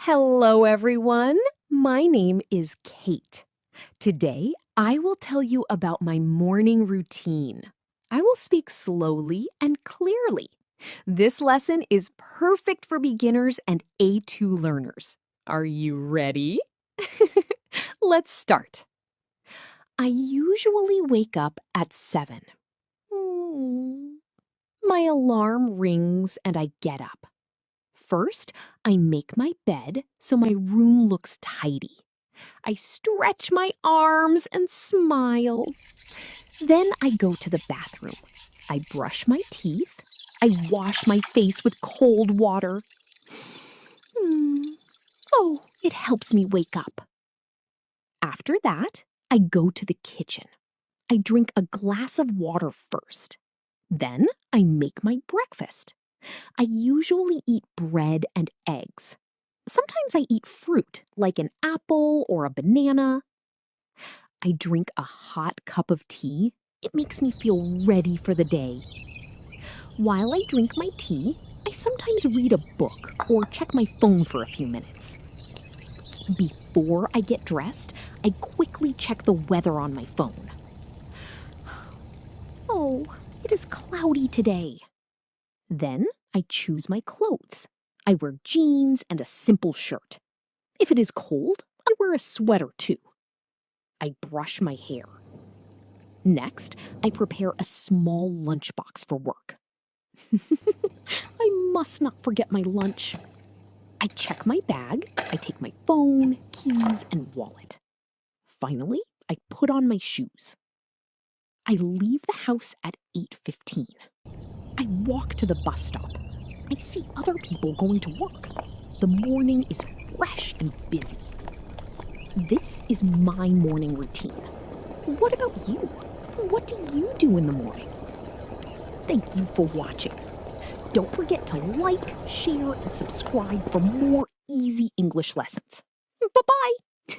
Hello, everyone. My name is Kate. Today, I will tell you about my morning routine. I will speak slowly and clearly. This lesson is perfect for beginners and A2 learners. Are you ready? Let's start. I usually wake up at 7. My alarm rings and I get up. First, I make my bed so my room looks tidy. I stretch my arms and smile. Then I go to the bathroom. I brush my teeth. I wash my face with cold water. Oh, it helps me wake up. After that, I go to the kitchen. I drink a glass of water first. Then I make my breakfast. I usually eat bread and eggs. Sometimes I eat fruit, like an apple or a banana. I drink a hot cup of tea. It makes me feel ready for the day. While I drink my tea, I sometimes read a book or check my phone for a few minutes. Before I get dressed, I quickly check the weather on my phone. Oh, it is cloudy today. Then I choose my clothes. I wear jeans and a simple shirt. If it is cold, I wear a sweater too. I brush my hair. Next, I prepare a small lunchbox for work. I must not forget my lunch. I check my bag. I take my phone, keys, and wallet. Finally, I put on my shoes. I leave the house at 8:15. I walk to the bus stop. I see other people going to work. The morning is fresh and busy. This is my morning routine. What about you? What do you do in the morning? Thank you for watching. Don't forget to like, share, and subscribe for more easy English lessons. Bye-bye!